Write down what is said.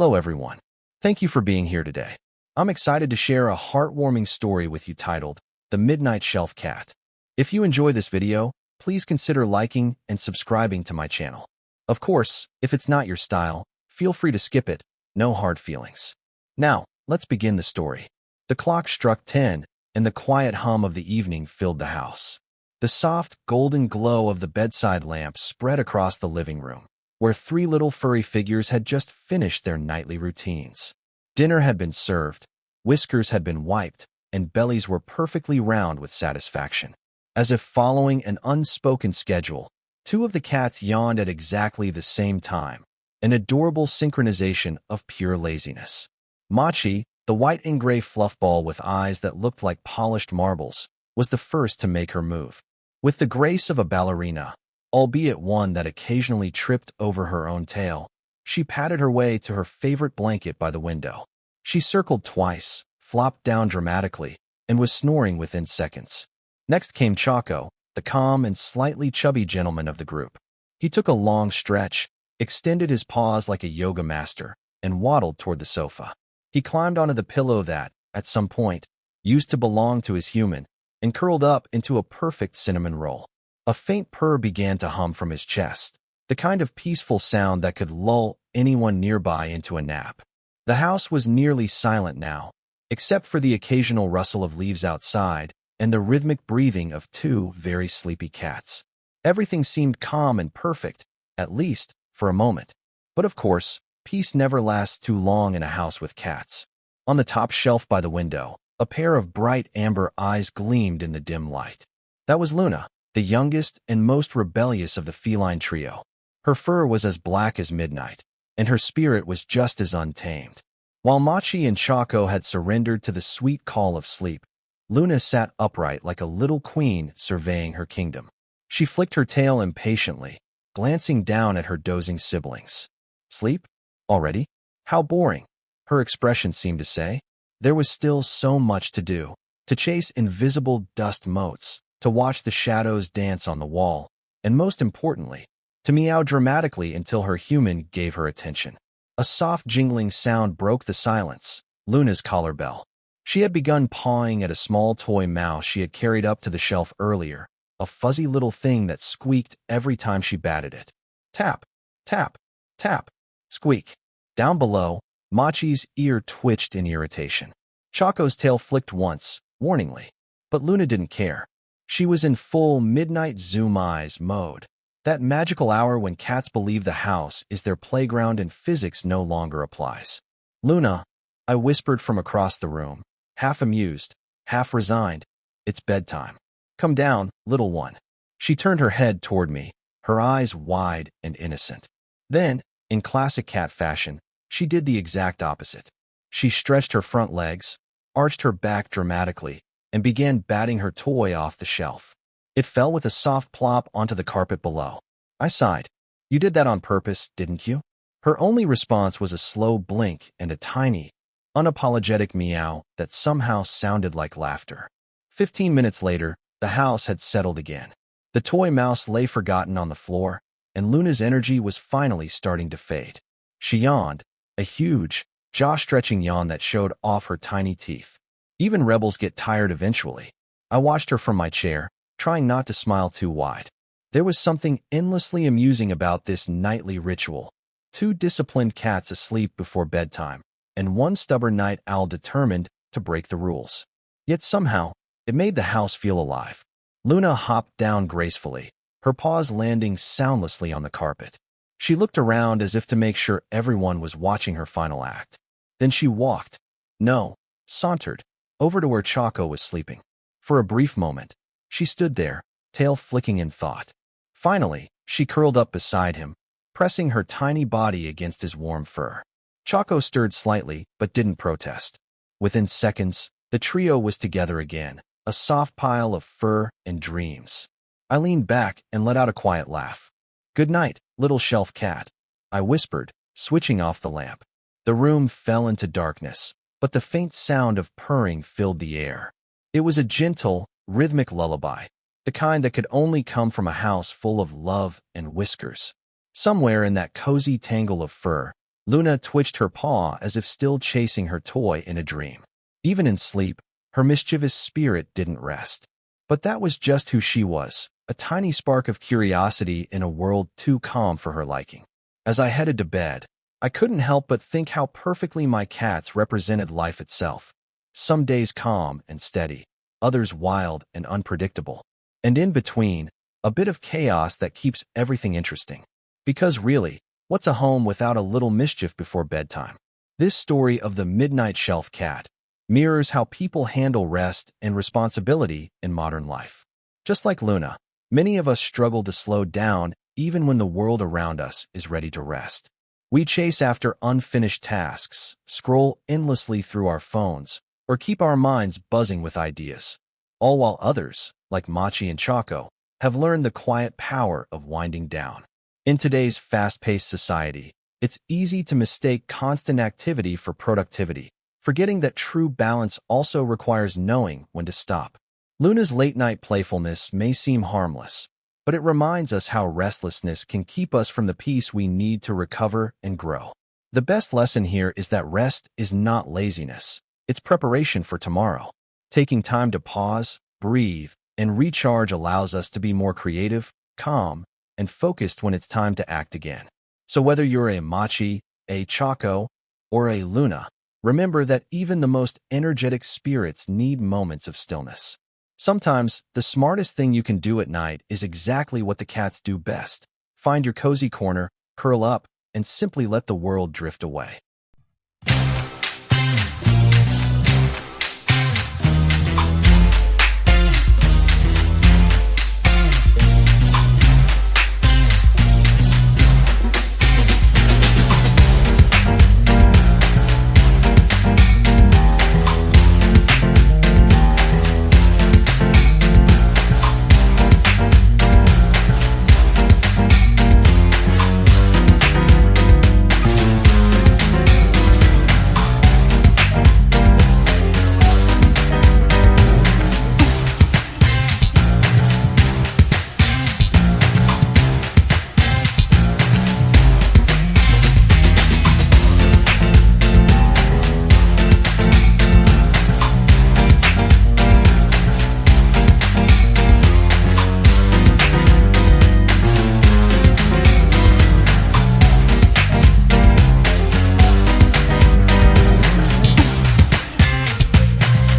Hello everyone. Thank you for being here today. I'm excited to share a heartwarming story with you titled, The Midnight Shelf Cat. If you enjoy this video, please consider liking and subscribing to my channel. Of course, if it's not your style, feel free to skip it, no hard feelings. Now, let's begin the story. The clock struck 10, and the quiet hum of the evening filled the house. The soft, golden glow of the bedside lamp spread across the living room, where three little furry figures had just finished their nightly routines. Dinner had been served, whiskers had been wiped, and bellies were perfectly round with satisfaction. As if following an unspoken schedule, two of the cats yawned at exactly the same time, an adorable synchronization of pure laziness. Machi, the white and gray fluffball with eyes that looked like polished marbles, was the first to make her move. With the grace of a ballerina, albeit one that occasionally tripped over her own tail, she patted her way to her favorite blanket by the window. She circled twice, flopped down dramatically, and was snoring within seconds. Next came Chaco, the calm and slightly chubby gentleman of the group. He took a long stretch, extended his paws like a yoga master, and waddled toward the sofa. He climbed onto the pillow that, at some point, used to belong to his human, and curled up into a perfect cinnamon roll. A faint purr began to hum from his chest, the kind of peaceful sound that could lull anyone nearby into a nap. The house was nearly silent now, except for the occasional rustle of leaves outside and the rhythmic breathing of two very sleepy cats. Everything seemed calm and perfect, at least for a moment. But of course, peace never lasts too long in a house with cats. On the top shelf by the window, a pair of bright amber eyes gleamed in the dim light. That was Luna, the youngest and most rebellious of the feline trio. Her fur was as black as midnight, and her spirit was just as untamed. While Machi and Chaco had surrendered to the sweet call of sleep, Luna sat upright like a little queen surveying her kingdom. She flicked her tail impatiently, glancing down at her dozing siblings. Sleep? Already? How boring, her expression seemed to say. There was still so much to do, to chase invisible dust motes, to watch the shadows dance on the wall, and most importantly, to meow dramatically until her human gave her attention. A soft jingling sound broke the silence, Luna's collar bell. She had begun pawing at a small toy mouse she had carried up to the shelf earlier, a fuzzy little thing that squeaked every time she batted it. Tap, tap, tap, squeak. Down below, Machi's ear twitched in irritation. Chaco's tail flicked once, warningly. But Luna didn't care. She was in full midnight zoom eyes mode. That magical hour when cats believe the house is their playground and physics no longer applies. Luna, I whispered from across the room, half amused, half resigned. It's bedtime. Come down, little one. She turned her head toward me, her eyes wide and innocent. Then, in classic cat fashion, she did the exact opposite. She stretched her front legs, arched her back dramatically, and began batting her toy off the shelf. It fell with a soft plop onto the carpet below. I sighed. You did that on purpose, didn't you? Her only response was a slow blink and a tiny, unapologetic meow that somehow sounded like laughter. 15 minutes later, the house had settled again. The toy mouse lay forgotten on the floor, and Luna's energy was finally starting to fade. She yawned, a huge, jaw-stretching yawn that showed off her tiny teeth. Even rebels get tired eventually. I watched her from my chair, trying not to smile too wide. There was something endlessly amusing about this nightly ritual. Two disciplined cats asleep before bedtime, and one stubborn night owl determined to break the rules. Yet somehow, it made the house feel alive. Luna hopped down gracefully, her paws landing soundlessly on the carpet. She looked around as if to make sure everyone was watching her final act. Then she sauntered, over to where Chaco was sleeping. For a brief moment, she stood there, tail flicking in thought. Finally, she curled up beside him, pressing her tiny body against his warm fur. Chaco stirred slightly, but didn't protest. Within seconds, the trio was together again, a soft pile of fur and dreams. I leaned back and let out a quiet laugh. Good night, little shelf cat, I whispered, switching off the lamp. The room fell into darkness, but the faint sound of purring filled the air. It was a gentle, rhythmic lullaby, the kind that could only come from a house full of love and whiskers. Somewhere in that cozy tangle of fur, Luna twitched her paw as if still chasing her toy in a dream. Even in sleep, her mischievous spirit didn't rest. But that was just who she was, a tiny spark of curiosity in a world too calm for her liking. As I headed to bed, I couldn't help but think how perfectly my cats represented life itself. Some days calm and steady, others wild and unpredictable. And in between, a bit of chaos that keeps everything interesting. Because really, what's a home without a little mischief before bedtime? This story of the midnight shelf cat mirrors how people handle rest and responsibility in modern life. Just like Luna, many of us struggle to slow down even when the world around us is ready to rest. We chase after unfinished tasks, scroll endlessly through our phones, or keep our minds buzzing with ideas, all while others, like Machi and Choco, have learned the quiet power of winding down. In today's fast-paced society, it's easy to mistake constant activity for productivity, forgetting that true balance also requires knowing when to stop. Luna's late-night playfulness may seem harmless, but it reminds us how restlessness can keep us from the peace we need to recover and grow. The best lesson here is that rest is not laziness. It's preparation for tomorrow. Taking time to pause, breathe, and recharge allows us to be more creative, calm, and focused when it's time to act again. So whether you're a Machi, a Choco, or a Luna, remember that even the most energetic spirits need moments of stillness. Sometimes, the smartest thing you can do at night is exactly what the cats do best. Find your cozy corner, curl up, and simply let the world drift away.